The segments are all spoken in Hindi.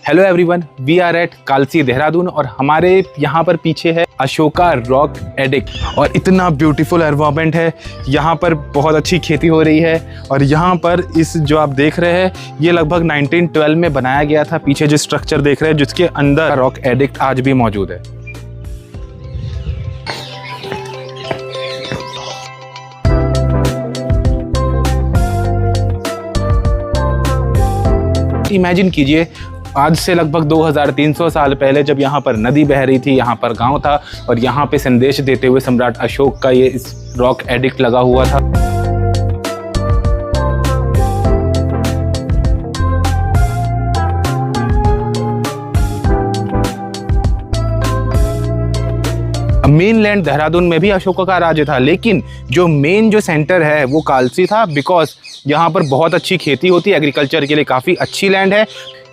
Hello everyone, we are at Kalsi Dehradun और हमारे यहाँ पर पीछे है अशोका रॉक एडिक्ट और इतना ब्यूटीफुल एनवायरनमेंट है। यहाँ पर बहुत अच्छी खेती हो रही है और यहाँ पर इस जो आप देख रहे हैं ये लगभग 1912 में बनाया गया था। पीछे जो स्ट्रक्चर देख रहे हैं जिसके अंदर रॉक एडिक्ट आज भी मौजूद है। इमेजिन कीजिए आज से लगभग 2300 साल पहले जब यहाँ पर नदी बह रही थी, यहाँ पर गांव था और यहाँ पे संदेश देते हुए सम्राट अशोक का ये इस रॉक एडिक्ट लगा हुआ था। मेनलैंड देहरादून में भी अशोका का राज्य था, लेकिन जो मेन जो सेंटर है वो कालसी था, बिकॉज यहाँ पर बहुत अच्छी खेती होती है, एग्रीकल्चर के लिए काफ़ी अच्छी लैंड है।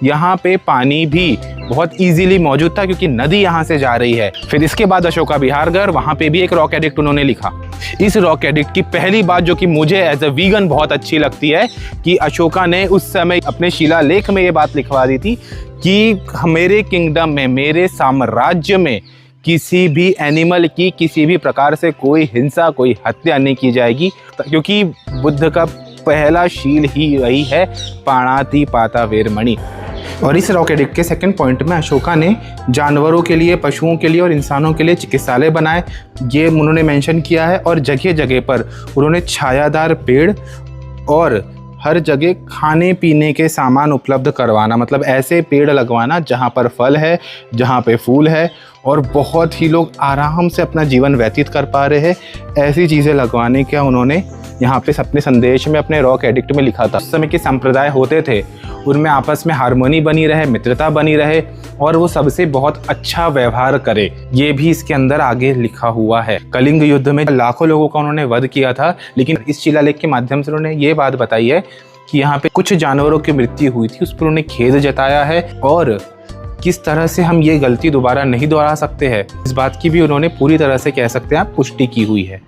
यहाँ पे पानी भी बहुत इजीली मौजूद था क्योंकि नदी यहाँ से जा रही है। फिर इसके बाद अशोका बिहारगढ़, वहाँ पे भी एक रॉक एडिक्ट उन्होंने लिखा। इस रॉक एडिक्ट की पहली बात जो कि मुझे एज अ वीगन बहुत अच्छी लगती है कि अशोका ने उस समय अपने शिलालेख में ये बात लिखवा दी थी कि मेरे किंगडम में, मेरे साम्राज्य में किसी भी एनिमल की किसी भी प्रकार से कोई हिंसा, कोई हत्या नहीं की जाएगी, क्योंकि बुद्ध का पहला शील ही वही है पाणाति पाता वेरमणि। और इस रॉक एडिक्ट के सेकंड पॉइंट में अशोका ने जानवरों के लिए, पशुओं के लिए और इंसानों के लिए चिकित्सालय बनाए, ये उन्होंने मेंशन किया है। और जगह जगह पर उन्होंने छायादार पेड़ और हर जगह खाने पीने के सामान उपलब्ध करवाना, मतलब ऐसे पेड़ लगवाना जहाँ पर फल है, जहाँ पे फूल है और बहुत ही लोग आराम से अपना जीवन व्यतीत कर पा रहे हैं, ऐसी चीज़ें लगवाने का उन्होंने यहाँ पे अपने संदेश में, अपने रॉक एडिक्ट में लिखा था। उस समय के संप्रदाय होते थे उनमें आपस में हार्मोनी बनी रहे, मित्रता बनी रहे और वो सबसे बहुत अच्छा व्यवहार करे, ये भी इसके अंदर आगे लिखा हुआ है। कलिंग युद्ध में लाखों लोगों का उन्होंने वध किया था, लेकिन इस शिलालेख के माध्यम से उन्होंने ये बात बताई है कि यहाँ पे कुछ जानवरों की मृत्यु हुई थी, उस पर उन्होंने खेद जताया है और किस तरह से हम ये गलती दोबारा नहीं दोहरा सकते हैं, इस बात की भी उन्होंने पूरी तरह से कह सकते हैं पुष्टि की हुई है।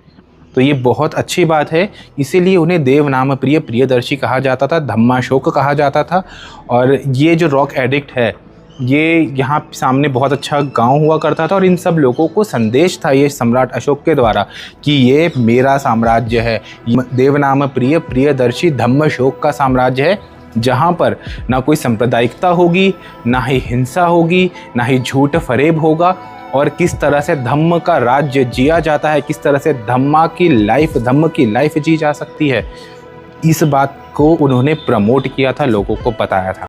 तो ये बहुत अच्छी बात है, इसीलिए उन्हें देव नाम प्रिय प्रियदर्शी कहा जाता था, धम्माशोक कहा जाता था। और ये जो रॉक एडिक्ट है ये यहाँ सामने बहुत अच्छा गांव हुआ करता था और इन सब लोगों को संदेश था ये सम्राट अशोक के द्वारा कि ये मेरा साम्राज्य है, देव नाम प्रिय प्रियदर्शी धम्माशोक का साम्राज्य है, जहाँ पर ना कोई सांप्रदायिकता होगी, ना ही हिंसा होगी, ना ही झूठ फरेब होगा और किस तरह से धम्म का राज्य जिया जाता है, किस तरह से धम्म की लाइफ जी जा सकती है, इस बात को उन्होंने प्रमोट किया था, लोगों को बताया था।